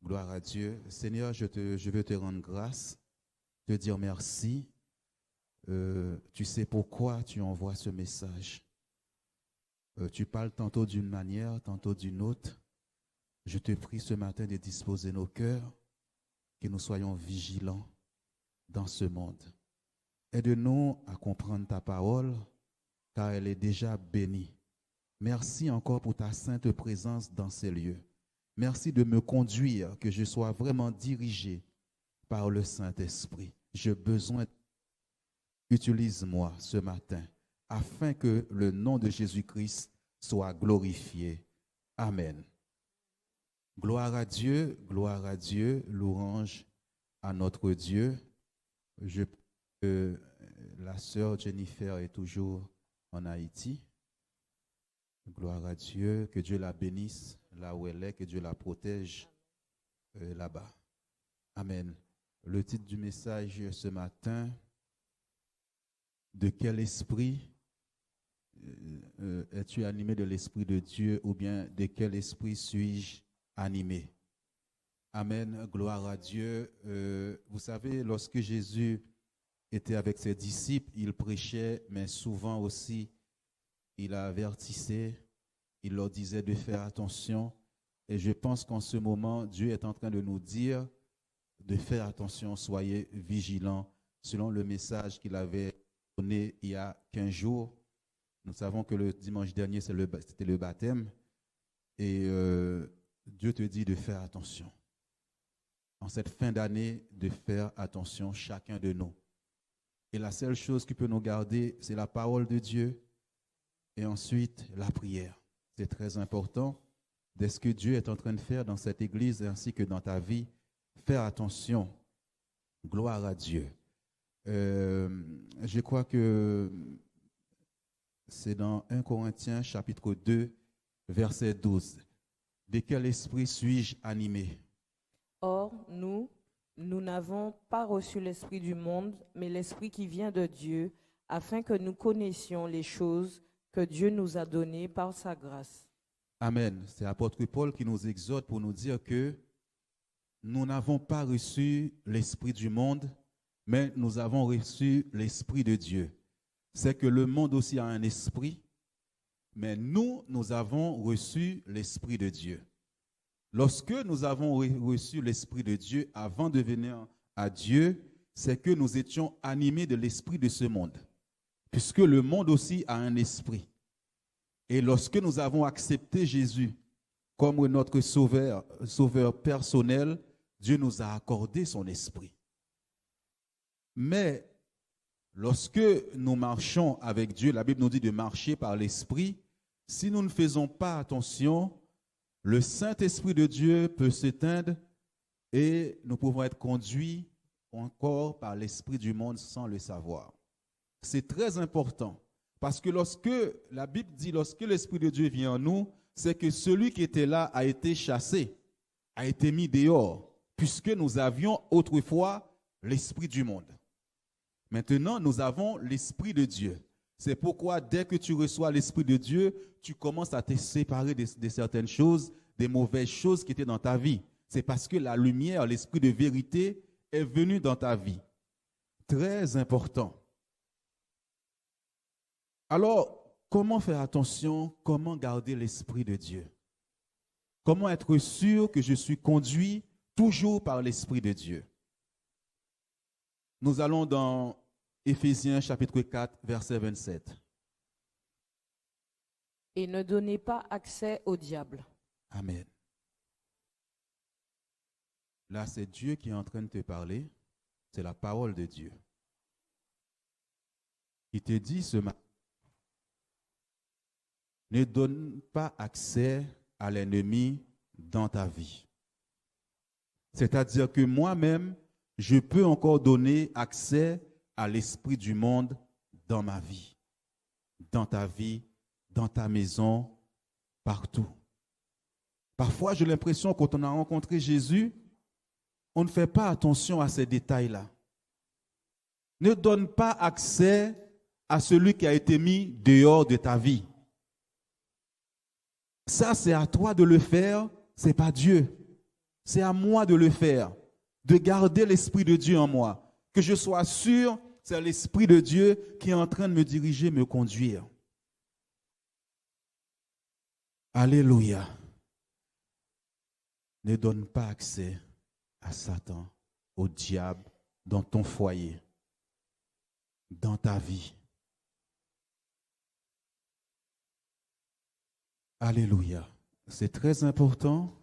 Gloire à Dieu. Seigneur, je veux te rendre grâce, te dire merci. Tu sais pourquoi tu envoies ce message. Tu parles tantôt d'une manière, tantôt d'une autre. Je te prie ce matin de disposer nos cœurs, que nous soyons vigilants dans ce monde. Aide-nous à comprendre ta parole, car elle est déjà bénie. Merci encore pour ta sainte présence dans ces lieux. Merci de me conduire, que je sois vraiment dirigé par le Saint-Esprit. J'ai besoin, utilise-moi ce matin, afin que le nom de Jésus-Christ soit glorifié. Amen. Gloire à Dieu, louange à notre Dieu. La sœur Jennifer est toujours en Haïti. Gloire à Dieu, que Dieu la bénisse là où elle est, que Dieu la protège là-bas. Amen. Le titre du message ce matin, de quel esprit es-tu animé, de l'Esprit de Dieu, ou bien de quel esprit suis-je animé? Amen, gloire à Dieu. Vous savez, lorsque Jésus était avec ses disciples, il prêchait, mais souvent aussi, il avertissait, il leur disait de faire attention. Et je pense qu'en ce moment, Dieu est en train de nous dire de faire attention, soyez vigilants, selon le message qu'il avait donné il y a 15 jours. Nous savons que le dimanche dernier, c'était le baptême. Et Dieu te dit de faire attention. En cette fin d'année, de faire attention, chacun de nous. Et la seule chose qui peut nous garder, c'est la parole de Dieu. Et ensuite, la prière. C'est très important de ce que Dieu est en train de faire dans cette église ainsi que dans ta vie. Faire attention. Gloire à Dieu. Je crois que c'est dans 1 Corinthiens chapitre 2, verset 12. De quel esprit suis-je animé? Or, nous n'avons pas reçu l'esprit du monde, mais l'esprit qui vient de Dieu, afin que nous connaissions les choses que Dieu nous a données par sa grâce. Amen. C'est l'apôtre Paul qui nous exhorte pour nous dire que nous n'avons pas reçu l'esprit du monde, mais nous avons reçu l'esprit de Dieu. C'est que le monde aussi a un esprit, mais nous avons reçu l'esprit de Dieu. Lorsque nous avons reçu l'esprit de Dieu avant de venir à Dieu, c'est que nous étions animés de l'esprit de ce monde, puisque le monde aussi a un esprit. Et lorsque nous avons accepté Jésus comme notre sauveur personnel, Dieu nous a accordé son esprit. Mais lorsque nous marchons avec Dieu, la Bible nous dit de marcher par l'esprit. Si nous ne faisons pas attention, le Saint-Esprit de Dieu peut s'éteindre et nous pouvons être conduits encore par l'esprit du monde sans le savoir. C'est très important parce que la Bible dit, lorsque l'Esprit de Dieu vient en nous, c'est que celui qui était là a été chassé, a été mis dehors, puisque nous avions autrefois l'esprit du monde. Maintenant, nous avons l'Esprit de Dieu. C'est pourquoi dès que tu reçois l'Esprit de Dieu, tu commences à te séparer de certaines choses, des mauvaises choses qui étaient dans ta vie. C'est parce que la lumière, l'Esprit de vérité est venu dans ta vie. Très important. Alors, comment faire attention? Comment garder l'Esprit de Dieu? Comment être sûr que je suis conduit toujours par l'Esprit de Dieu? Nous allons dans Éphésiens chapitre 4, verset 27. Et ne donnez pas accès au diable. Amen. Là, c'est Dieu qui est en train de te parler. C'est la parole de Dieu. Il te dit ce matin, ne donne pas accès à l'ennemi dans ta vie. C'est-à-dire que moi-même, je peux encore donner accès à l'esprit du monde dans ma vie, dans ta vie, dans ta maison, partout. Parfois, j'ai l'impression que quand on a rencontré Jésus, on ne fait pas attention à ces détails-là. Ne donne pas accès à celui qui a été mis dehors de ta vie. Ça, c'est à toi de le faire, ce n'est pas Dieu. C'est à moi de le faire, de garder l'Esprit de Dieu en moi, que je sois sûr, c'est l'Esprit de Dieu qui est en train de me diriger, me conduire. Alléluia. Ne donne pas accès à Satan, au diable, dans ton foyer, dans ta vie. Alléluia. C'est très important.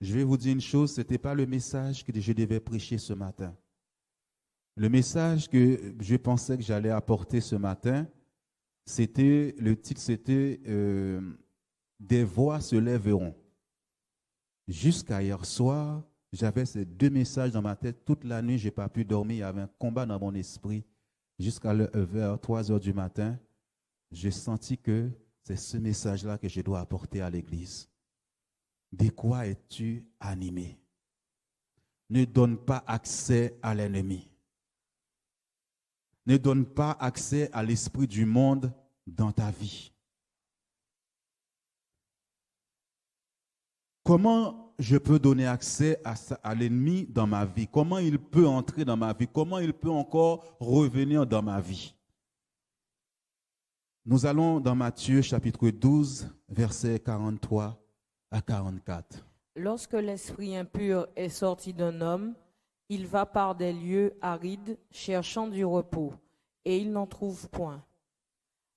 Je vais vous dire une chose, ce n'était pas le message que je devais prêcher ce matin. Le message que je pensais que j'allais apporter ce matin, le titre c'était Des voix se lèveront. Jusqu'à hier soir, j'avais ces deux messages dans ma tête. Toute la nuit, je n'ai pas pu dormir. Il y avait un combat dans mon esprit. Jusqu'à vers 3 heures du matin, j'ai senti que c'est ce message-là que je dois apporter à l'église. De quoi es-tu animé? Ne donne pas accès à l'ennemi. Ne donne pas accès à l'esprit du monde dans ta vie. Comment je peux donner accès à l'ennemi dans ma vie? Comment il peut entrer dans ma vie? Comment il peut encore revenir dans ma vie? Nous allons dans Matthieu chapitre 12, versets 43 à 44. Lorsque l'esprit impur est sorti d'un homme, il va par des lieux arides cherchant du repos, et il n'en trouve point.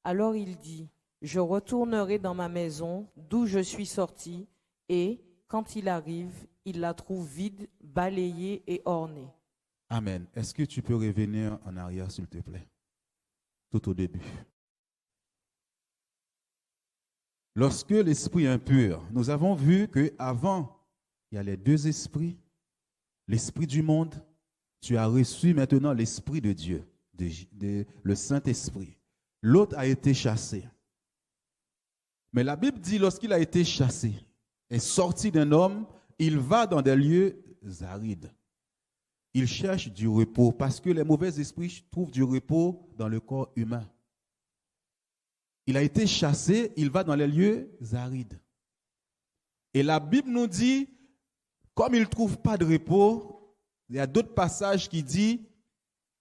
Alors il dit, je retournerai dans ma maison d'où je suis sorti, et quand il arrive, il la trouve vide, balayée et ornée. Amen. Est-ce que tu peux revenir en arrière, s'il te plaît? Tout au début. Lorsque l'esprit impur, nous avons vu qu'avant, il y a les deux esprits, l'esprit du monde, tu as reçu maintenant l'esprit de Dieu, le Saint-Esprit. L'autre a été chassé. Mais la Bible dit, lorsqu'il a été chassé, est sorti d'un homme, il va dans des lieux arides. Il cherche du repos parce que les mauvais esprits trouvent du repos dans le corps humain. Il a été chassé, il va dans les lieux arides. Et la Bible nous dit, comme il ne trouve pas de repos, il y a d'autres passages qui disent,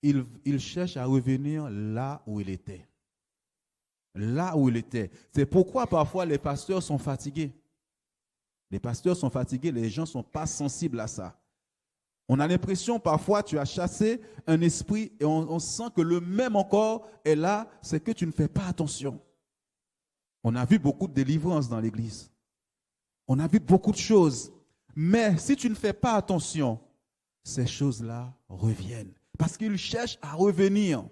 il cherche à revenir là où il était. Là où il était. C'est pourquoi parfois les pasteurs sont fatigués. Les pasteurs sont fatigués, les gens ne sont pas sensibles à ça. On a l'impression parfois tu as chassé un esprit et on sent que le même encore est là, c'est que tu ne fais pas attention. On a vu beaucoup de délivrances dans l'église. On a vu beaucoup de choses. Mais si tu ne fais pas attention, ces choses-là reviennent. Parce qu'ils cherchent à revenir.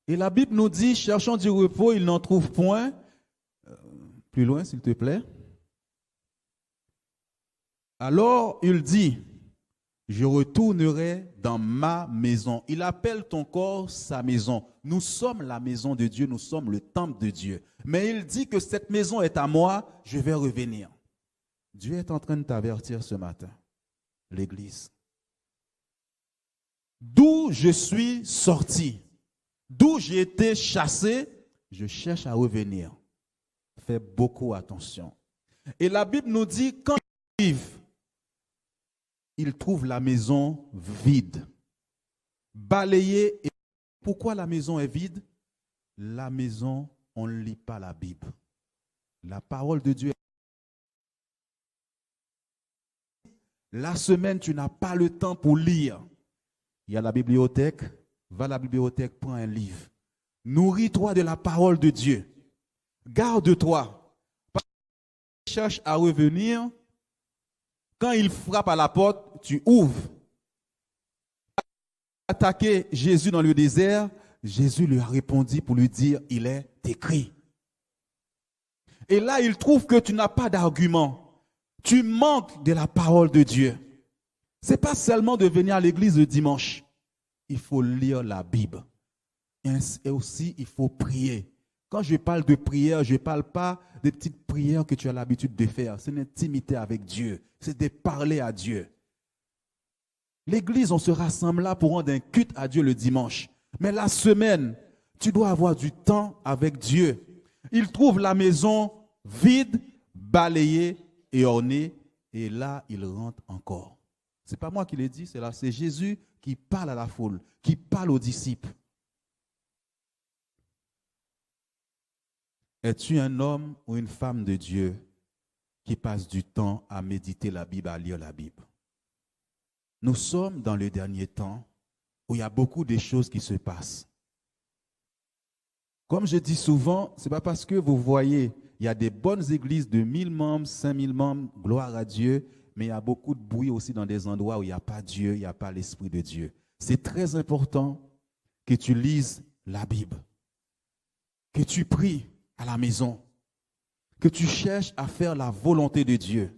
Et la Bible nous dit, cherchant du repos, ils n'en trouvent point. Plus loin, s'il te plaît. Alors, il dit, je retournerai dans ma maison. Il appelle ton corps sa maison. Nous sommes la maison de Dieu, nous sommes le temple de Dieu. Mais il dit que cette maison est à moi, je vais revenir. Dieu est en train de t'avertir ce matin, l'Église. D'où je suis sorti, d'où j'ai été chassé, je cherche à revenir. Fais beaucoup attention. Et la Bible nous dit, quand il arrive, il trouve la maison vide, balayée. Et pourquoi la maison est vide? La maison, on ne lit pas la Bible. La parole de Dieu. La semaine, tu n'as pas le temps pour lire. Il y a la bibliothèque. Va à la bibliothèque, prends un livre. Nourris-toi de la parole de Dieu. Garde-toi. Cherche à revenir. Quand il frappe à la porte, tu ouvres. Attaquer Jésus dans le désert, Jésus lui a répondu pour lui dire, il est écrit. Et là, il trouve que tu n'as pas d'argument. Tu manques de la parole de Dieu. Ce n'est pas seulement de venir à l'église le dimanche. Il faut lire la Bible. Et aussi, il faut prier. Quand je parle de prière, je ne parle pas des petites prières que tu as l'habitude de faire. C'est une intimité avec Dieu. C'est de parler à Dieu. L'église, on se rassemble là pour rendre un culte à Dieu le dimanche. Mais la semaine, tu dois avoir du temps avec Dieu. Il trouve la maison vide, balayé et orné, et là, il rentre encore. Ce n'est pas moi qui l'ai dit, c'est Jésus qui parle à la foule, qui parle aux disciples. Es-tu un homme ou une femme de Dieu qui passe du temps à méditer la Bible, à lire la Bible? Nous sommes dans le dernier temps où il y a beaucoup de choses qui se passent. Comme je dis souvent, ce n'est pas parce que vous voyez, il y a des bonnes églises de 1000 membres, 5000 membres, gloire à Dieu, mais il y a beaucoup de bruit aussi dans des endroits où il n'y a pas Dieu, il n'y a pas l'Esprit de Dieu. C'est très important que tu lises la Bible, que tu pries à la maison, que tu cherches à faire la volonté de Dieu.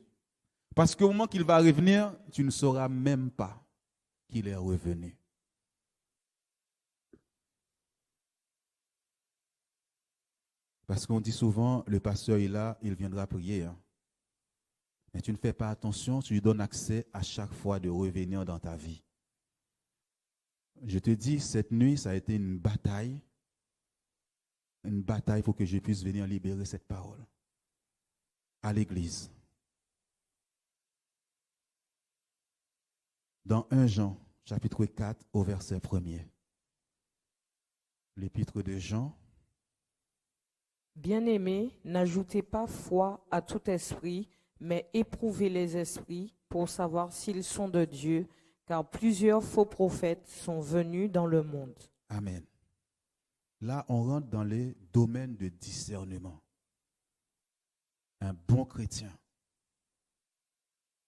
Parce qu'au moment qu'il va revenir, tu ne sauras même pas qu'il est revenu. Parce qu'on dit souvent, le pasteur est là, il viendra prier. Mais tu ne fais pas attention, tu lui donnes accès à chaque fois de revenir dans ta vie. Je te dis, cette nuit, ça a été une bataille. Une bataille pour que je puisse venir libérer cette parole à l'église. Dans 1 Jean, chapitre 4, au verset 1er. L'épître de Jean. Bien-aimés, n'ajoutez pas foi à tout esprit, mais éprouvez les esprits pour savoir s'ils sont de Dieu, car plusieurs faux prophètes sont venus dans le monde. Amen. Là, on rentre dans les domaines de discernement. Un bon chrétien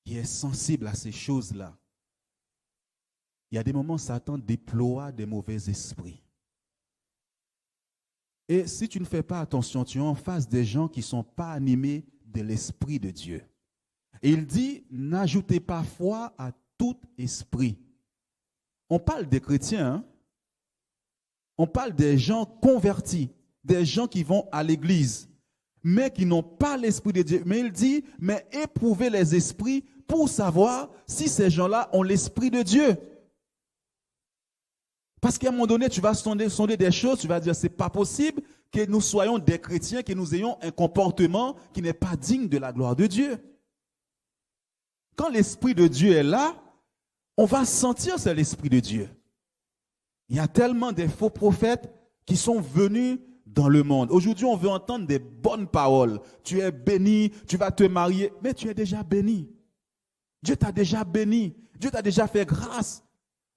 qui est sensible à ces choses-là. Il y a des moments où Satan déploie des mauvais esprits. Et si tu ne fais pas attention, tu es en face des gens qui ne sont pas animés de l'Esprit de Dieu. Et il dit, n'ajoutez pas foi à tout esprit. On parle des chrétiens, hein? On parle des gens convertis, des gens qui vont à l'église, mais qui n'ont pas l'Esprit de Dieu. Mais il dit, mais éprouvez les esprits pour savoir si ces gens-là ont l'Esprit de Dieu. Parce qu'à un moment donné, tu vas sonder des choses, tu vas dire, c'est pas possible que nous soyons des chrétiens, que nous ayons un comportement qui n'est pas digne de la gloire de Dieu. Quand l'Esprit de Dieu est là, on va sentir c'est l'Esprit de Dieu. Il y a tellement de faux prophètes qui sont venus dans le monde. Aujourd'hui, on veut entendre des bonnes paroles. Tu es béni, tu vas te marier, mais tu es déjà béni. Dieu t'a déjà béni. Dieu t'a déjà fait grâce.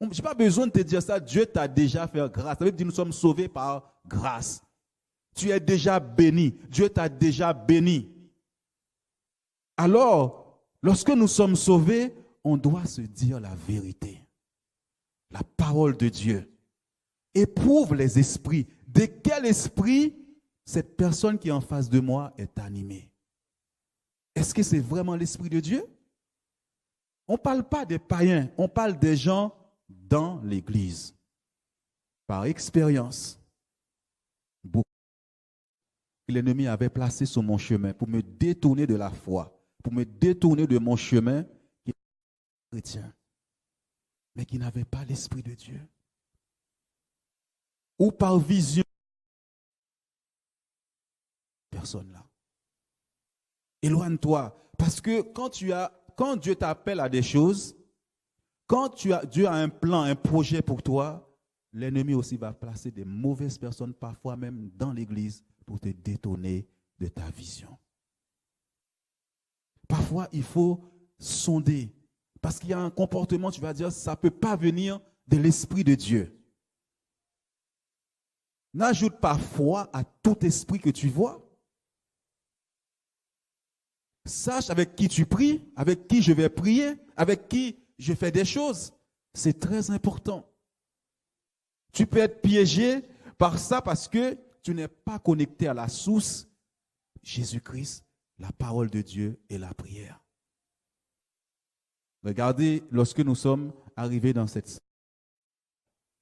Je n'ai pas besoin de te dire ça. Dieu t'a déjà fait grâce. Ça veut dire que nous sommes sauvés par grâce. Tu es déjà béni. Dieu t'a déjà béni. Alors, lorsque nous sommes sauvés, on doit se dire la vérité. La parole de Dieu. Éprouve les esprits. De quel esprit cette personne qui est en face de moi est animée? Est-ce que c'est vraiment l'Esprit de Dieu? On ne parle pas des païens, on parle des gens dans l'Église. Par expérience, beaucoup l'ennemi avait placé sur mon chemin pour me détourner de la foi, pour me détourner de mon chemin qui est chrétien, mais qui n'avait pas l'Esprit de Dieu. Ou par vision, personne là. Éloigne-toi, parce que quand Dieu t'appelle à des choses, quand Dieu a un plan, un projet pour toi, l'ennemi aussi va placer des mauvaises personnes, parfois même dans l'église, pour te détourner de ta vision. Parfois, il faut sonder, parce qu'il y a un comportement, tu vas dire, ça ne peut pas venir de l'Esprit de Dieu. N'ajoute pas foi à tout esprit que tu vois. Sache avec qui tu pries, avec qui je vais prier, avec qui je fais des choses. C'est très important. Tu peux être piégé par ça parce que tu n'es pas connecté à la source, Jésus-Christ, la parole de Dieu et la prière. Regardez, lorsque nous sommes arrivés dans cette salle,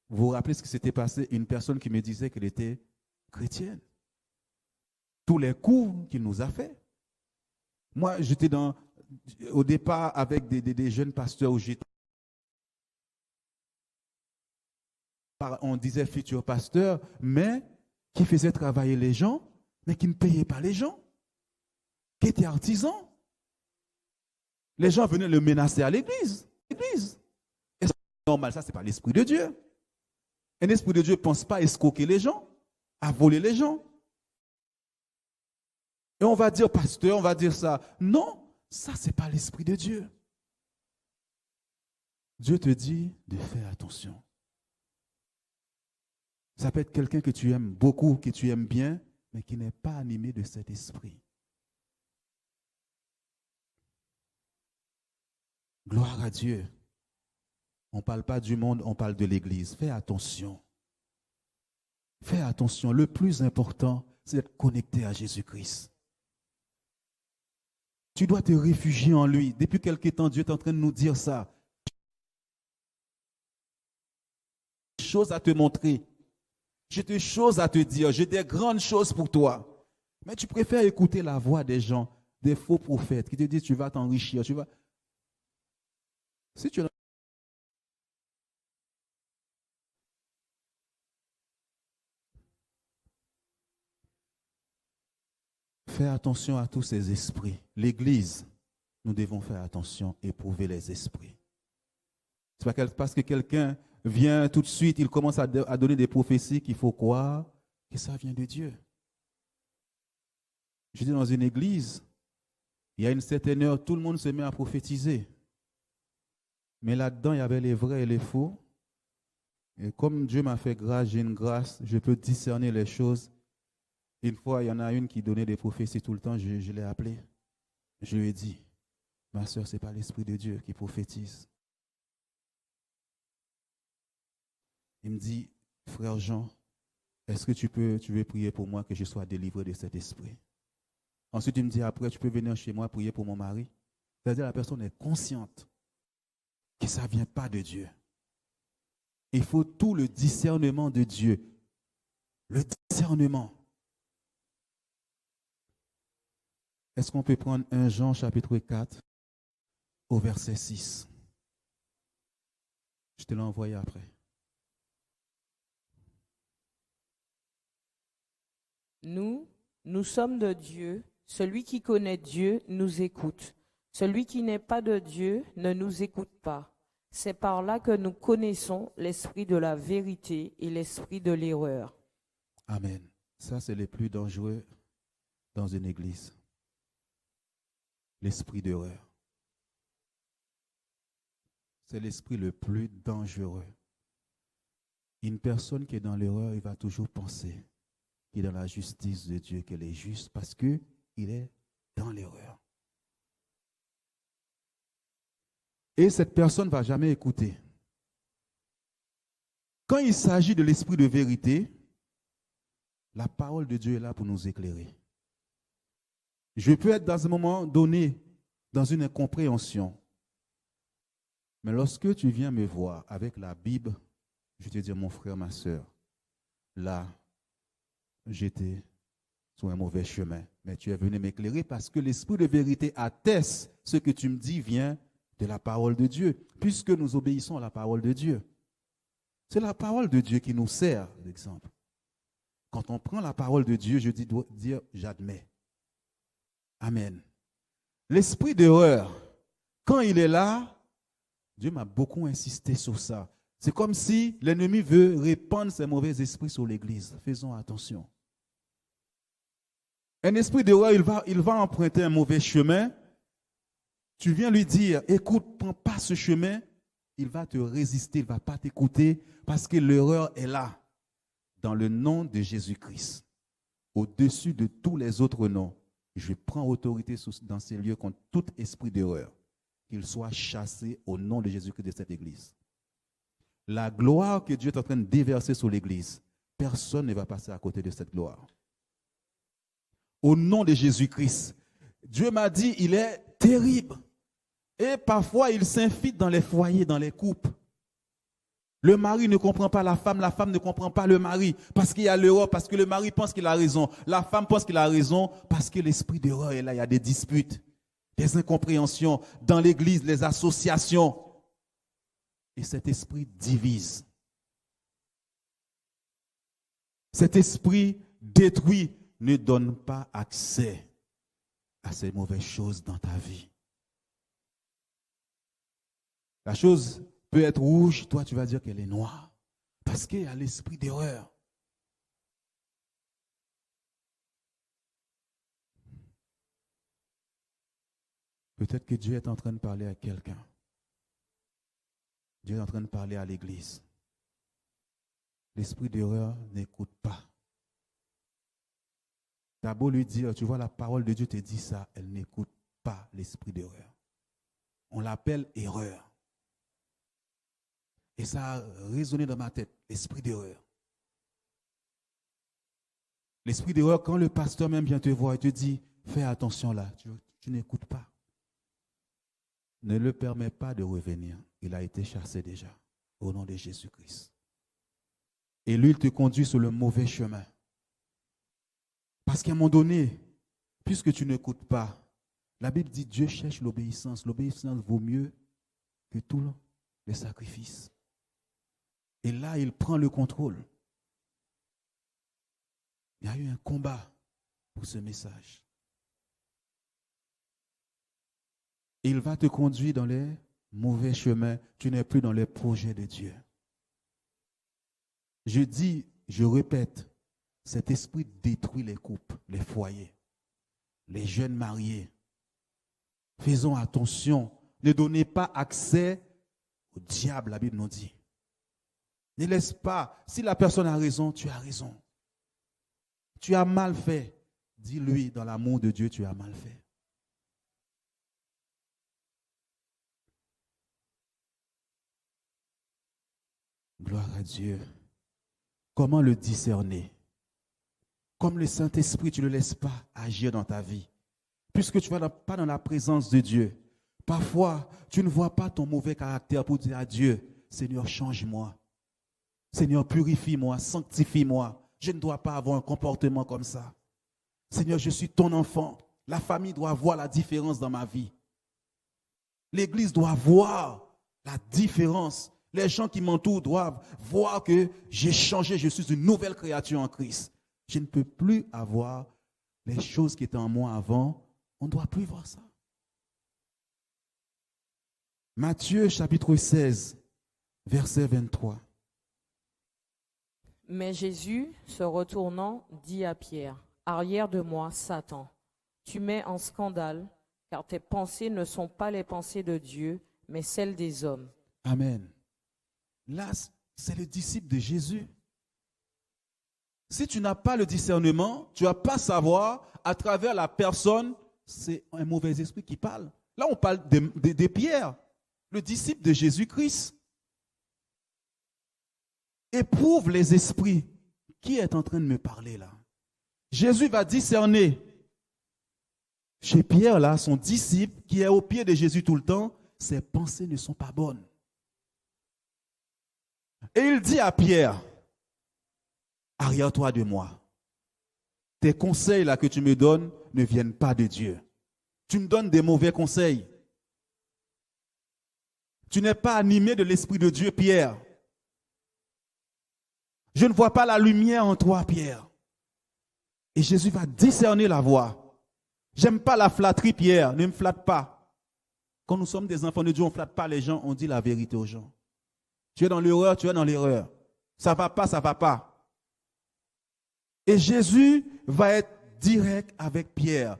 vous vous rappelez ce qui s'était passé? Une personne qui me disait qu'elle était chrétienne. Tous les coups qu'il nous a fait. Moi, j'étais au départ avec des jeunes pasteurs où j'étais. On disait futur pasteur, mais qui faisait travailler les gens, mais qui ne payait pas les gens. qui était artisan. Les gens venaient le menacer à l'église. Est-ce que c'est normal? Ça, ce n'est pas l'esprit de Dieu. Un esprit de Dieu ne pense pas à escroquer les gens, à voler les gens. Et on va dire, pasteur, on va dire ça. Non, ça, ce n'est pas l'esprit de Dieu. Dieu te dit de faire attention. Ça peut être quelqu'un que tu aimes beaucoup, que tu aimes bien, mais qui n'est pas animé de cet esprit. Gloire à Dieu. On ne parle pas du monde, on parle de l'Église. Fais attention. Fais attention. Le plus important, c'est d'être connecté à Jésus-Christ. Tu dois te réfugier en lui. Depuis quelque temps, Dieu est en train de nous dire ça. J'ai des choses à te montrer. J'ai des choses à te dire. J'ai des grandes choses pour toi. Mais tu préfères écouter la voix des gens, des faux prophètes qui te disent tu vas t'enrichir. Si tu fais attention à tous ces esprits. L'Église, nous devons faire attention, éprouver les esprits. C'est pas parce que quelqu'un vient tout de suite, il commence à donner des prophéties qu'il faut croire que ça vient de Dieu. Je dis dans une église, il y a une certaine heure, tout le monde se met à prophétiser. Mais là-dedans, il y avait les vrais et les faux. Et comme Dieu m'a fait grâce, j'ai une grâce, je peux discerner les choses. Une fois, il y en a une qui donnait des prophéties tout le temps, je l'ai appelée. Je lui ai dit, ma soeur, ce n'est pas l'Esprit de Dieu qui prophétise. Il me dit, frère Jean, est-ce que tu veux prier pour moi que je sois délivré de cet esprit? Ensuite, il me dit, après, tu peux venir chez moi prier pour mon mari. C'est-à-dire la personne est consciente que ça ne vient pas de Dieu. Il faut tout le discernement de Dieu. Le discernement. Est-ce qu'on peut prendre 1 Jean chapitre 4 au verset 6? Je te l'ai envoyé après. Nous sommes de Dieu. Celui qui connaît Dieu nous écoute. Celui qui n'est pas de Dieu ne nous écoute pas. C'est par là que nous connaissons l'esprit de la vérité et l'esprit de l'erreur. Amen. Ça, c'est le plus dangereux dans une église. L'esprit d'erreur. C'est l'esprit le plus dangereux. Une personne qui est dans l'erreur, il va toujours penser qu'il est dans la justice de Dieu, qu'elle est juste parce qu'il est dans l'erreur. Et cette personne ne va jamais écouter. Quand il s'agit de l'esprit de vérité, la parole de Dieu est là pour nous éclairer. Je peux être dans un moment donné, dans une incompréhension. Mais lorsque tu viens me voir avec la Bible, je te dis, mon frère, ma soeur, là, j'étais sur un mauvais chemin. Mais tu es venu m'éclairer parce que l'esprit de vérité atteste ce que tu me dis vient de la parole de Dieu, puisque nous obéissons à la parole de Dieu. C'est la parole de Dieu qui nous sert, d'exemple. Quand on prend la parole de Dieu, je dois dire, j'admets. Amen. L'esprit d'erreur, quand il est là, Dieu m'a beaucoup insisté sur ça. C'est comme si l'ennemi veut répandre ses mauvais esprits sur l'Église. Faisons attention. Un esprit d'erreur, il va emprunter un mauvais chemin. Tu viens lui dire, écoute, prends pas ce chemin. Il va te résister, il ne va pas t'écouter parce que l'erreur est là. Dans le nom de Jésus-Christ, au-dessus de tous les autres noms, je prends autorité dans ces lieux contre tout esprit d'erreur, qu'il soit chassé au nom de Jésus-Christ de cette église. La gloire que Dieu est en train de déverser sur l'église, personne ne va passer à côté de cette gloire. Au nom de Jésus-Christ, Dieu m'a dit, il est terrible. Et parfois, il s'infiltre dans les foyers, dans les couples. Le mari ne comprend pas la femme ne comprend pas le mari, parce qu'il y a l'erreur, parce que le mari pense qu'il a raison, la femme pense qu'il a raison, parce que l'esprit d'erreur est là, il y a des disputes, des incompréhensions dans l'église, les associations. Et cet esprit divise. Cet esprit détruit, ne donne pas accès à ces mauvaises choses dans ta vie. La chose peut être rouge, toi tu vas dire qu'elle est noire. Parce qu'il y a l'esprit d'erreur. Peut-être que Dieu est en train de parler à quelqu'un. Dieu est en train de parler à l'église. L'esprit d'erreur n'écoute pas. Tu as beau lui dire, tu vois, la parole de Dieu te dit ça, elle n'écoute pas l'esprit d'erreur. On l'appelle erreur. Et ça a résonné dans ma tête, l'esprit d'erreur. L'esprit d'erreur, quand le pasteur même vient te voir et te dit, fais attention là, tu n'écoutes pas. Ne le permets pas de revenir. Il a été chassé déjà, au nom de Jésus-Christ. Et lui, il te conduit sur le mauvais chemin. Parce qu'à un moment donné, puisque tu n'écoutes pas, la Bible dit Dieu cherche l'obéissance. L'obéissance vaut mieux que tous les sacrifices. Et là, il prend le contrôle. Il y a eu un combat pour ce message. Et il va te conduire dans les mauvais chemins. Tu n'es plus dans les projets de Dieu. Je dis, je répète, cet esprit détruit les couples, les foyers, les jeunes mariés. Faisons attention. Ne donnez pas accès au diable, la Bible nous dit. Ne laisse pas. Si la personne a raison, tu as raison. Tu as mal fait. Dis-lui, dans l'amour de Dieu, tu as mal fait. Gloire à Dieu. Comment le discerner? Comme le Saint-Esprit, tu ne le laisses pas agir dans ta vie. Puisque tu ne vas pas dans la présence de Dieu. Parfois, tu ne vois pas ton mauvais caractère pour dire à Dieu, Seigneur, change-moi. Seigneur, purifie-moi, sanctifie-moi. Je ne dois pas avoir un comportement comme ça. Seigneur, je suis ton enfant. La famille doit voir la différence dans ma vie. L'Église doit voir la différence. Les gens qui m'entourent doivent voir que j'ai changé, je suis une nouvelle créature en Christ. Je ne peux plus avoir les choses qui étaient en moi avant. On ne doit plus voir ça. Matthieu chapitre 16, verset 23. Mais Jésus, se retournant, dit à Pierre, « Arrière de moi, Satan, tu mets en scandale, car tes pensées ne sont pas les pensées de Dieu, mais celles des hommes. » Amen. Là, c'est le disciple de Jésus. Si tu n'as pas le discernement, tu ne vas pas savoir à travers la personne, c'est un mauvais esprit qui parle. Là, on parle de Pierre, le disciple de Jésus-Christ. Éprouve les esprits. Qui est en train de me parler là? Jésus va discerner chez Pierre, là, son disciple, qui est au pied de Jésus tout le temps, ses pensées ne sont pas bonnes. Et il dit à Pierre, arrière-toi de moi. Tes conseils là que tu me donnes ne viennent pas de Dieu. Tu me donnes des mauvais conseils. Tu n'es pas animé de l'Esprit de Dieu, Pierre. Je ne vois pas la lumière en toi, Pierre. Et Jésus va discerner la voix. J'aime pas la flatterie, Pierre. Ne me flatte pas. Quand nous sommes des enfants de Dieu, on ne flatte pas les gens, on dit la vérité aux gens. Tu es dans l'erreur, tu es dans l'erreur. Ça ne va pas, ça ne va pas. Et Jésus va être direct avec Pierre.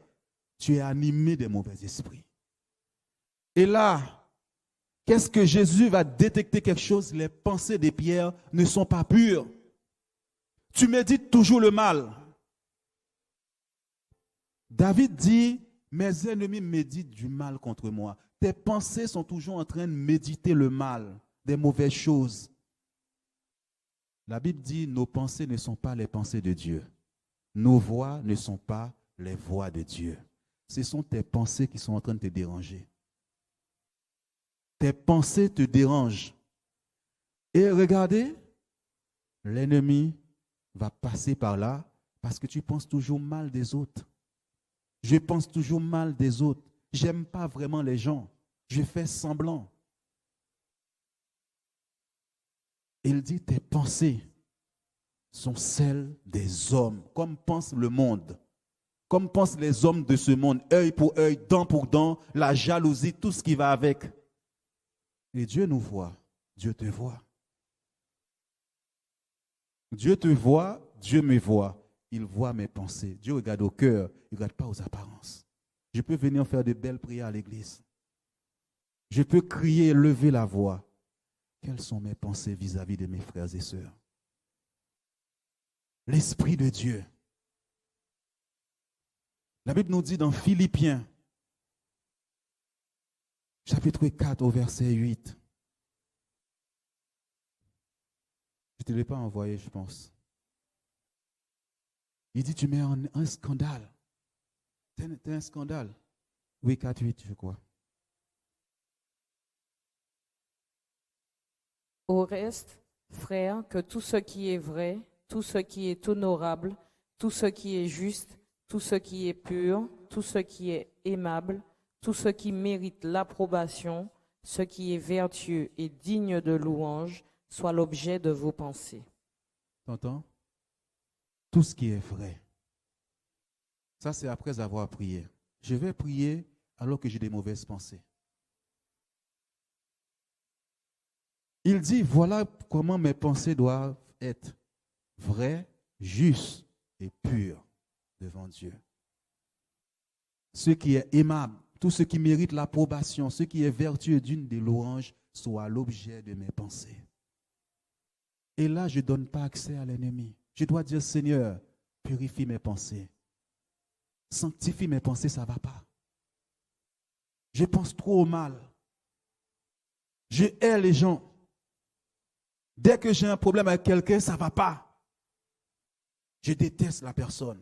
Tu es animé des mauvais esprits. Et là, qu'est-ce que Jésus va détecter quelque chose? Les pensées de Pierre ne sont pas pures. Tu médites toujours le mal. David dit, mes ennemis méditent du mal contre moi. Tes pensées sont toujours en train de méditer le mal, des mauvaises choses. La Bible dit, nos pensées ne sont pas les pensées de Dieu. Nos voix ne sont pas les voix de Dieu. Ce sont tes pensées qui sont en train de te déranger. Tes pensées te dérangent. Et regardez, l'ennemi va passer par là parce que tu penses toujours mal des autres. Je pense toujours mal des autres. J'aime pas vraiment les gens. Je fais semblant. Il dit, tes pensées sont celles des hommes, comme pense le monde, comme pensent les hommes de ce monde, œil pour œil, dent pour dent, la jalousie, tout ce qui va avec. Et Dieu nous voit, Dieu te voit. Dieu te voit, Dieu me voit. Il voit mes pensées. Dieu regarde au cœur, il ne regarde pas aux apparences. Je peux venir faire de belles prières à l'église. Je peux crier et lever la voix. Quelles sont mes pensées vis-à-vis de mes frères et sœurs? L'Esprit de Dieu. La Bible nous dit dans Philippiens, chapitre 4 au verset 8. Je ne te l'ai pas envoyé, je pense. Il dit, tu mets un scandale. C'est un scandale. Oui, 4, 8, je crois. Au reste, frères, que tout ce qui est vrai, tout ce qui est honorable, tout ce qui est juste, tout ce qui est pur, tout ce qui est aimable, tout ce qui mérite l'approbation, ce qui est vertueux et digne de louange, soit l'objet de vos pensées. T'entends? Tout ce qui est vrai. Ça, c'est après avoir prié. Je vais prier alors que j'ai des mauvaises pensées. Il dit, voilà comment mes pensées doivent être vraies, justes et pures devant Dieu. Ce qui est aimable, tout ce qui mérite l'approbation, ce qui est vertueux d'une des louanges, soit l'objet de mes pensées. Et là, je ne donne pas accès à l'ennemi. Je dois dire, Seigneur, purifie mes pensées. Sanctifie mes pensées, ça ne va pas. Je pense trop au mal. Je hais les gens. Dès que j'ai un problème avec quelqu'un, ça ne va pas. Je déteste la personne.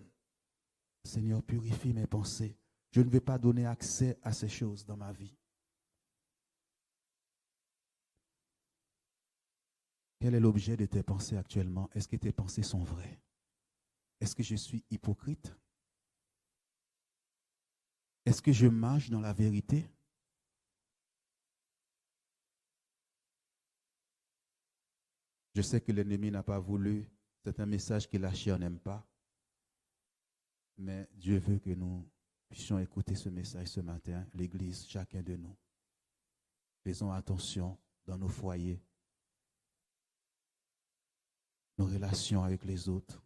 Seigneur, purifie mes pensées. Je ne vais pas donner accès à ces choses dans ma vie. Quel est l'objet de tes pensées actuellement? Est-ce que tes pensées sont vraies? Est-ce que je suis hypocrite? Est-ce que je marche dans la vérité? Je sais que l'ennemi n'a pas voulu. C'est un message que la chair n'aime pas. Mais Dieu veut que nous puissions écouter ce message ce matin, l'Église, chacun de nous. Faisons attention dans nos foyers, nos relations avec les autres.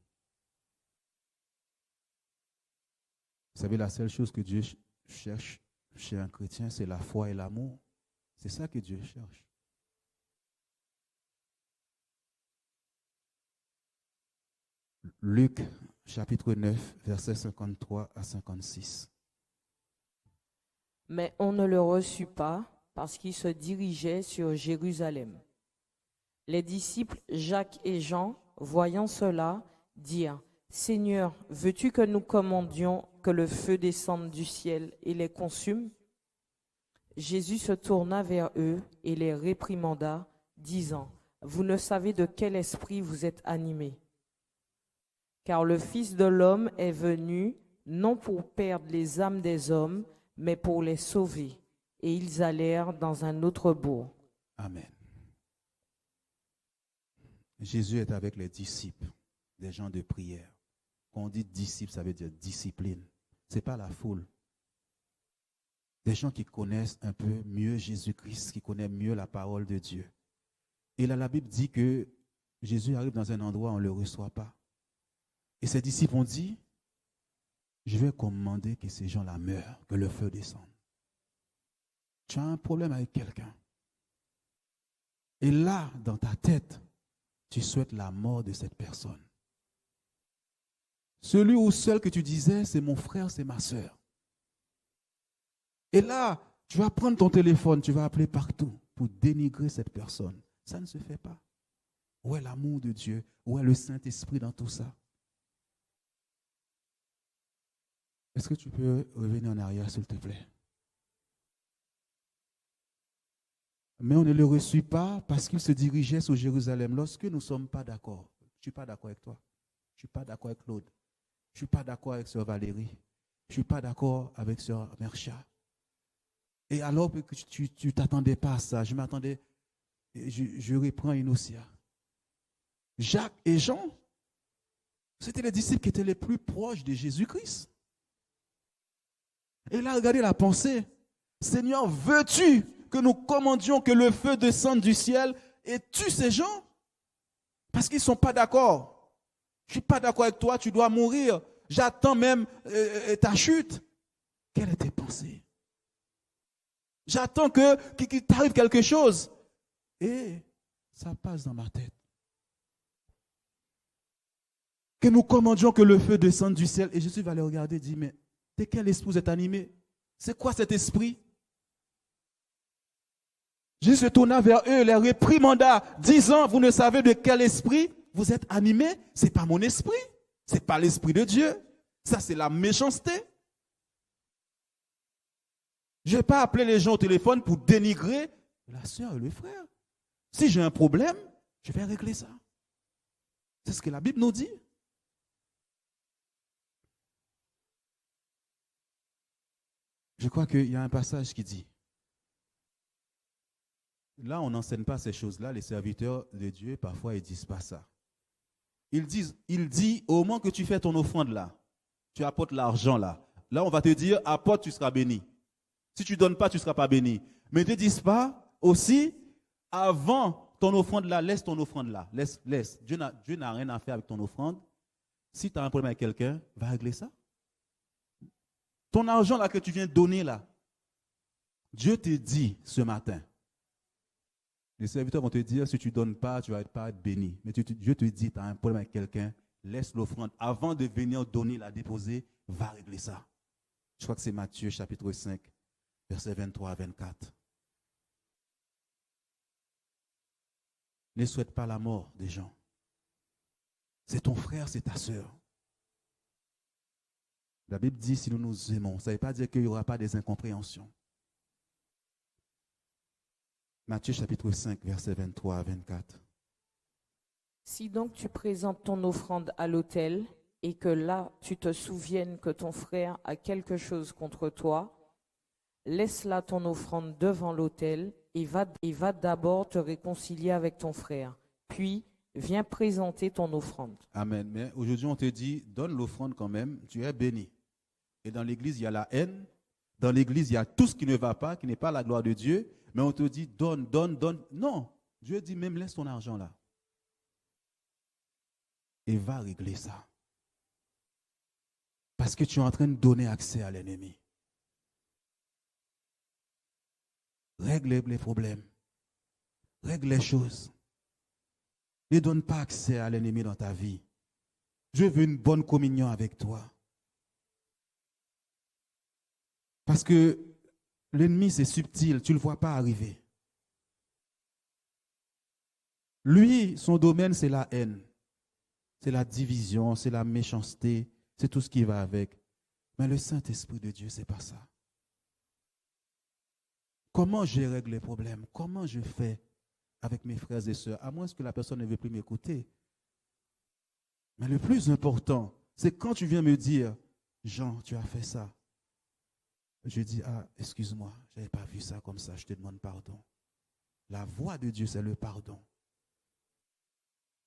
Vous savez, la seule chose que Dieu cherche chez un chrétien, c'est la foi et l'amour. C'est ça que Dieu cherche. Luc, chapitre 9, versets 53 à 56. Mais on ne le reçut pas parce qu'il se dirigeait sur Jérusalem. Les disciples Jacques et Jean, voyant cela, dirent, « Seigneur, veux-tu que nous commandions que le feu descende du ciel et les consume ?» Jésus se tourna vers eux et les réprimanda, disant, « Vous ne savez de quel esprit vous êtes animés. Car le Fils de l'homme est venu, non pour perdre les âmes des hommes, mais pour les sauver. » Et ils allèrent dans un autre bourg. Amen. Jésus est avec les disciples, des gens de prière. Quand on dit disciples, ça veut dire discipline. Ce n'est pas la foule. Des gens qui connaissent un peu mieux Jésus-Christ, qui connaissent mieux la parole de Dieu. Et là, la Bible dit que Jésus arrive dans un endroit où on ne le reçoit pas. Et ses disciples ont dit, je vais commander que ces gens-là meurent, que le feu descende. Tu as un problème avec quelqu'un. Et là, dans ta tête, tu souhaites la mort de cette personne. Celui ou celle que tu disais, c'est mon frère, c'est ma soeur. Et là, tu vas prendre ton téléphone, tu vas appeler partout pour dénigrer cette personne. Ça ne se fait pas. Où est l'amour de Dieu? Où est le Saint-Esprit dans tout ça? Est-ce que tu peux revenir en arrière, s'il te plaît? Mais on ne le reçut pas parce qu'il se dirigeait sur Jérusalem. Lorsque nous ne sommes pas d'accord, je ne suis pas d'accord avec toi, je ne suis pas d'accord avec Claude, je ne suis pas d'accord avec Sœur Valérie, je ne suis pas d'accord avec Sœur Mercha. Et alors que tu ne t'attendais pas à ça, je m'attendais, je reprends Inosia. Jacques et Jean, c'était les disciples qui étaient les plus proches de Jésus-Christ. Et là, regardez la pensée. Seigneur, veux-tu que nous commandions que le feu descende du ciel et tue ces gens? Parce qu'ils ne sont pas d'accord. Je ne suis pas d'accord avec toi, tu dois mourir. J'attends même ta chute. Quelle est tes pensées? J'attends qu'il t'arrive quelque chose. Et ça passe dans ma tête. Que nous commandions que le feu descende du ciel. Et Jésus va les regarder et dire, mais de quel esprit vous êtes animé? C'est quoi cet esprit? Jésus se tourna vers eux, les réprimanda, disant, vous ne savez de quel esprit vous êtes animés? Ce n'est pas mon esprit. Ce n'est pas l'esprit de Dieu. Ça, c'est la méchanceté. Je ne vais pas appeler les gens au téléphone pour dénigrer la sœur et le frère. Si j'ai un problème, je vais régler ça. C'est ce que la Bible nous dit. Je crois qu'il y a un passage qui dit, là on n'enseigne pas ces choses-là, les serviteurs de Dieu, parfois ils ne disent pas ça. Il dit, au moment que tu fais ton offrande là, tu apportes l'argent là, là on va te dire, apporte, tu seras béni. Si tu ne donnes pas, tu ne seras pas béni. Mais ne te disent pas aussi, avant ton offrande là, laisse ton offrande là. Laisse. Dieu n'a rien à faire avec ton offrande. Si tu as un problème avec quelqu'un, va régler ça. Ton argent là que tu viens de donner là, Dieu te dit ce matin, les serviteurs vont te dire, si tu ne donnes pas, tu ne vas pas être béni. Mais Dieu te dit, tu as un problème avec quelqu'un, laisse l'offrande. Avant de venir donner, la déposer, va régler ça. Je crois que c'est Matthieu chapitre 5, versets 23 à 24. Ne souhaite pas la mort des gens. C'est ton frère, c'est ta sœur. La Bible dit, si nous nous aimons, ça ne veut pas dire qu'il n'y aura pas des incompréhensions. Matthieu chapitre 5, versets 23 à 24. Si donc tu présentes ton offrande à l'autel et que là tu te souviennes que ton frère a quelque chose contre toi, laisse là ton offrande devant l'autel et va d'abord te réconcilier avec ton frère. Puis viens présenter ton offrande. Amen. Mais aujourd'hui on te dit, donne l'offrande quand même, tu es béni. Et dans l'église il y a la haine, dans l'église il y a tout ce qui ne va pas, qui n'est pas la gloire de Dieu. Mais on te dit, donne. Non, Dieu dit même, laisse ton argent là. Et va régler ça. Parce que tu es en train de donner accès à l'ennemi. Règle les problèmes. Règle les choses. Ne donne pas accès à l'ennemi dans ta vie. Dieu veut une bonne communion avec toi. Parce que l'ennemi, c'est subtil, tu ne le vois pas arriver. Lui, son domaine, c'est la haine, c'est la division, c'est la méchanceté, c'est tout ce qui va avec. Mais le Saint-Esprit de Dieu, ce n'est pas ça. Comment je règle les problèmes? Comment je fais avec mes frères et sœurs? À moins que la personne ne veuille plus m'écouter. Mais le plus important, c'est quand tu viens me dire, Jean, tu as fait ça. Je dis, excuse-moi, je n'avais pas vu ça comme ça, je te demande pardon. La voie de Dieu, c'est le pardon.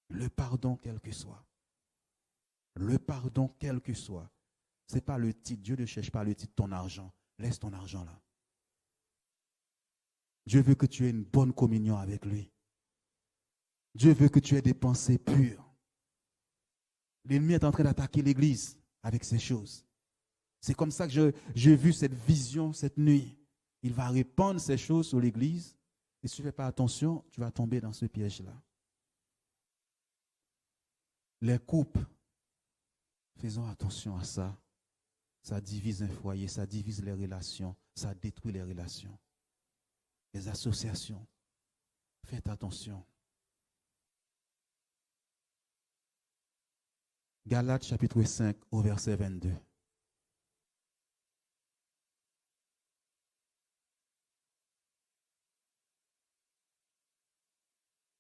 Le pardon, quel que soit. Le pardon, quel que soit. Ce n'est pas le titre. Dieu ne cherche pas le titre, ton argent. Laisse ton argent là. Dieu veut que tu aies une bonne communion avec lui. Dieu veut que tu aies des pensées pures. L'ennemi est en train d'attaquer l'église avec ces choses. C'est comme ça que j'ai vu cette vision cette nuit. Il va répandre ces choses sur l'église. Et si tu ne fais pas attention, tu vas tomber dans ce piège-là. Les couples, faisons attention à ça. Ça divise un foyer, ça divise les relations, ça détruit les relations. Les associations, faites attention. Galates chapitre 5 au verset 22.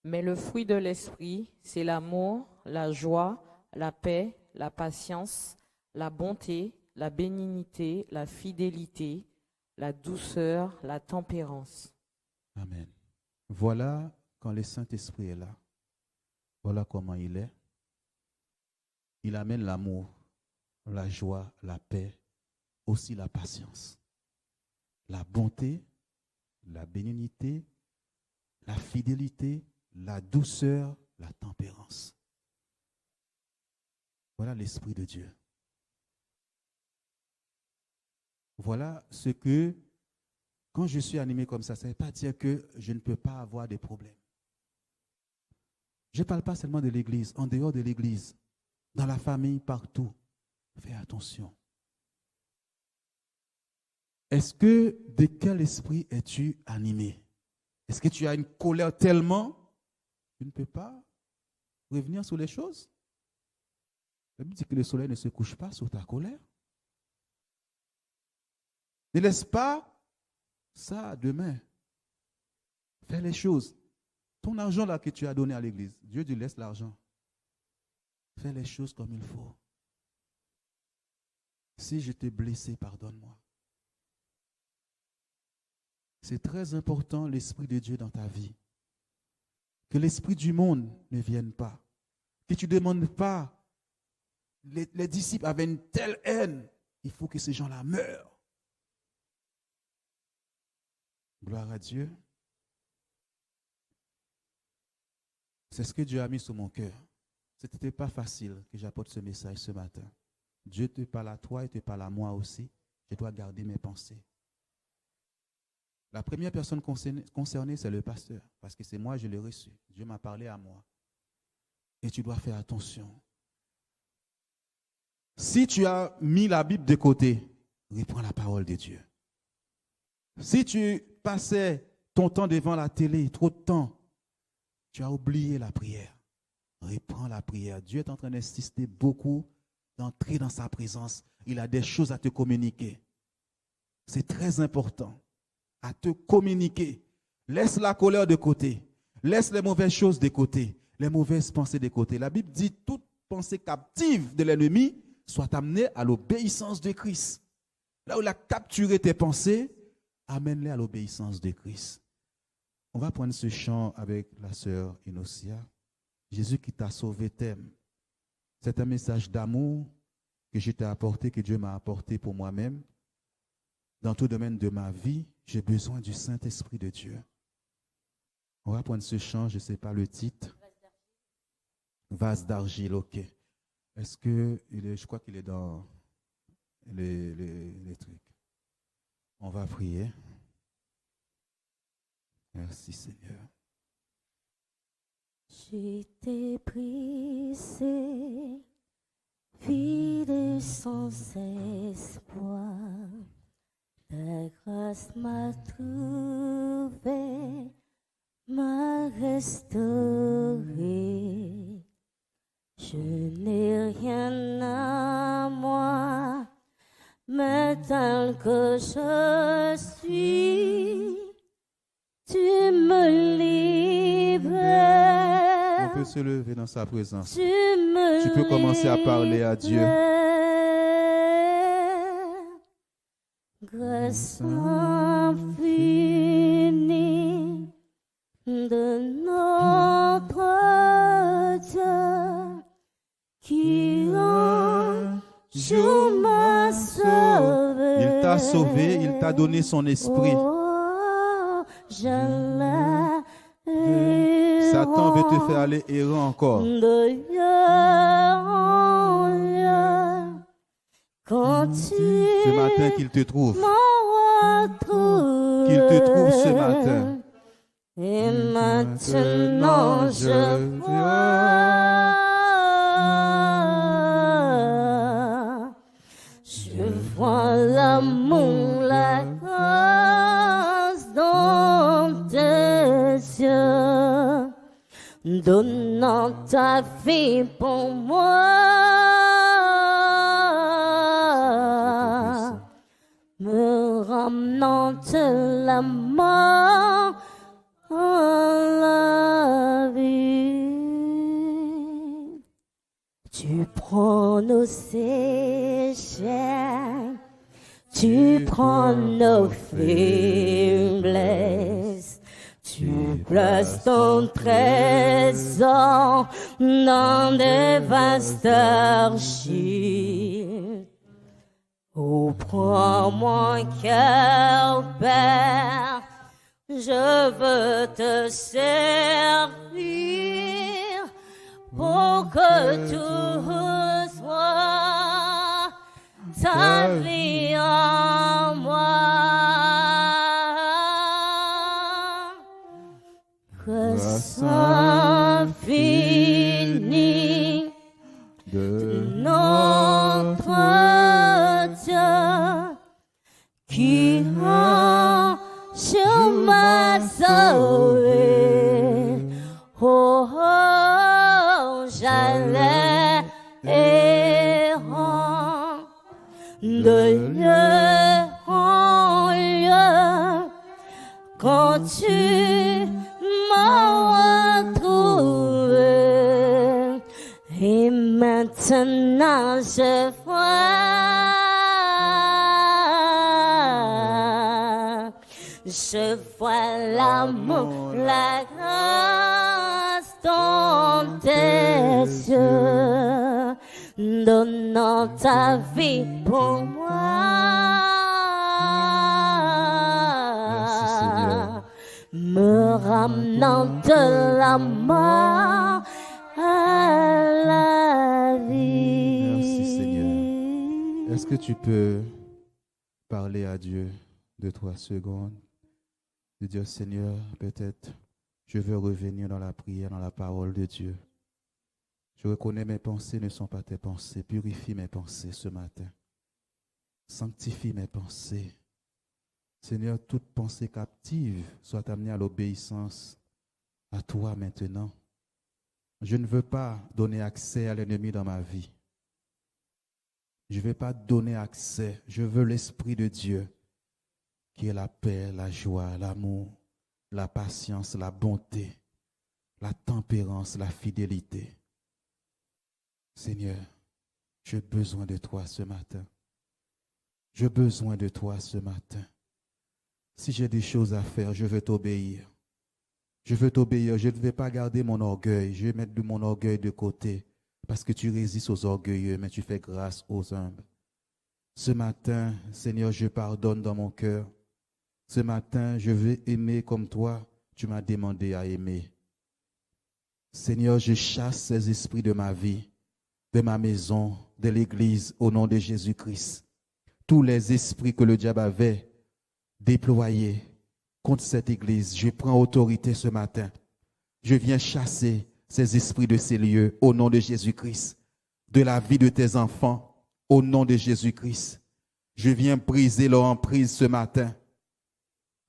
Mais le fruit de l'esprit, c'est l'amour, la joie, la paix, la patience, la bonté, la bénignité, la fidélité, la douceur, la tempérance. Amen. Voilà quand le Saint-Esprit est là. Voilà comment il est. Il amène l'amour, la joie, la paix aussi la patience, la bonté, la bénignité, la fidélité, la douceur, la tempérance. Voilà l'Esprit de Dieu. Voilà ce que, quand je suis animé comme ça ne veut pas dire que je ne peux pas avoir des problèmes. Je ne parle pas seulement de l'Église, en dehors de l'Église, dans la famille, partout. Fais attention. Est-ce que de quel esprit es-tu animé? Est-ce que tu as une colère tellement que tu ne peux pas revenir sur les choses? La Bible dit que le soleil ne se couche pas sur ta colère. Ne laisse pas ça demain. Fais les choses. Ton argent là que tu as donné à l'église, Dieu te laisse l'argent. Fais les choses comme il faut. Si je t'ai blessé, pardonne-moi. C'est très important l'Esprit de Dieu dans ta vie. Que l'esprit du monde ne vienne pas. Que tu ne demandes pas. Les disciples avaient une telle haine. Il faut que ces gens-là meurent. Gloire à Dieu. C'est ce que Dieu a mis sur mon cœur. Ce n'était pas facile que j'apporte ce message ce matin. Dieu te parle à toi et te parle à moi aussi. Je dois garder mes pensées. La première personne concernée, c'est le pasteur. Parce que c'est moi, je l'ai reçu. Dieu m'a parlé à moi. Et tu dois faire attention. Si tu as mis la Bible de côté, reprends la parole de Dieu. Si tu passais ton temps devant la télé, trop de temps, tu as oublié la prière. Reprends la prière. Dieu est en train d'insister beaucoup d'entrer dans sa présence. Il a des choses à te communiquer. C'est très important. À te communiquer. Laisse la colère de côté. Laisse les mauvaises choses de côté. Les mauvaises pensées de côté. La Bible dit toute pensée captive de l'ennemi soit amenée à l'obéissance de Christ. Là où il a capturé tes pensées, amène-les à l'obéissance de Christ. On va prendre ce chant avec la sœur Inosia. Jésus qui t'a sauvé t'aime. C'est un message d'amour que je t'ai apporté, que Dieu m'a apporté pour moi-même. Dans tout domaine de ma vie, j'ai besoin du Saint-Esprit de Dieu. On va prendre ce chant, je ne sais pas le titre. Vase d'argile, ok. Est-ce que, je crois qu'il est dans les trucs. On va prier. Merci Seigneur. Je t'ai brisé, vide sans espoir. Ta grâce m'a trouvé, m'a restauré. Je n'ai rien à moi, mais tel que je suis, tu me livres. On peut se lever dans sa présence. Tu peux commencer à parler à Dieu. Grâce infinie de notre Dieu qui un jour m'a sauvé. Il t'a sauvé, il t'a donné son esprit. Oh, Satan veut te faire aller errant encore. De lieu en lieu, quand Ce matin qu'il te trouve. Qu'il te trouve ce matin. Et maintenant je vois l'amour, la grâce dans tes yeux, donnant ta vie pour moi, me ramenant de la mort à la vie. Tu prends nos échecs, tu prends nos faiblesses, tu places ton trésor dans des vastes archives. Oh, prends mon cœur, Père, je veux te servir pour que tout soit ta vie en moi. Que ça finisse de notre Dieu qui a chemin sauvé. Oh, oh, j'allais errant de lieu en lieu quand tu m'as retrouvé. Et maintenant je vois l'amour, la grâce dans tes yeux, donnant ta vie pour Merci, Seigneur. moi, me ramenant de la mort à la vie. Merci, Seigneur. Est-ce que tu peux parler à Dieu 2-3 secondes? De dire, Seigneur, peut-être je veux revenir dans la prière, dans la parole de Dieu. Je reconnais mes pensées ne sont pas tes pensées. Purifie mes pensées ce matin. Sanctifie mes pensées. Seigneur, toute pensée captive soit amenée à l'obéissance à toi maintenant. Je ne veux pas donner accès à l'ennemi dans ma vie. Je ne veux pas donner accès. Je veux l'Esprit de Dieu qui est la paix, la joie, l'amour, la patience, la bonté, la tempérance, la fidélité. Seigneur, j'ai besoin de toi ce matin. J'ai besoin de toi ce matin. Si j'ai des choses à faire, je veux t'obéir. Je veux t'obéir. Je ne vais pas garder mon orgueil. Je vais mettre mon orgueil de côté parce que tu résistes aux orgueilleux, mais tu fais grâce aux humbles. Ce matin, Seigneur, je pardonne dans mon cœur. Ce matin, je veux aimer comme toi, tu m'as demandé à aimer. Seigneur, je chasse ces esprits de ma vie, de ma maison, de l'église, au nom de Jésus-Christ. Tous les esprits que le diable avait déployés contre cette église, je prends autorité ce matin. Je viens chasser ces esprits de ces lieux, au nom de Jésus-Christ. De la vie de tes enfants, au nom de Jésus-Christ. Je viens briser leur emprise ce matin.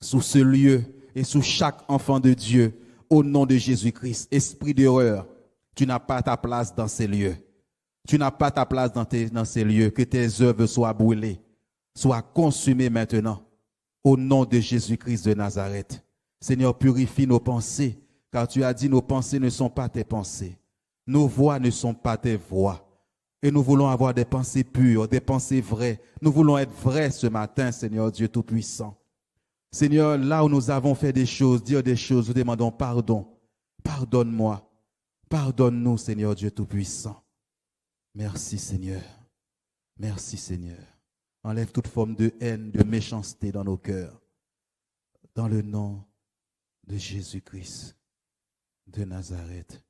Sous ce lieu et sous chaque enfant de Dieu, au nom de Jésus-Christ. Esprit d'erreur, tu n'as pas ta place dans ces lieux. Tu n'as pas ta place dans ces lieux. Que tes œuvres soient brûlées, soient consumées maintenant, au nom de Jésus-Christ de Nazareth. Seigneur, purifie nos pensées, car tu as dit nos pensées ne sont pas tes pensées. Nos voix ne sont pas tes voix. Et nous voulons avoir des pensées pures, des pensées vraies. Nous voulons être vrais ce matin, Seigneur Dieu Tout-Puissant. Seigneur, là où nous avons fait des choses, dire des choses, nous demandons pardon. Pardonne-moi. Pardonne-nous, Seigneur Dieu Tout-Puissant. Merci, Seigneur. Merci, Seigneur. Enlève toute forme de haine, de méchanceté dans nos cœurs. Dans le nom de Jésus-Christ de Nazareth.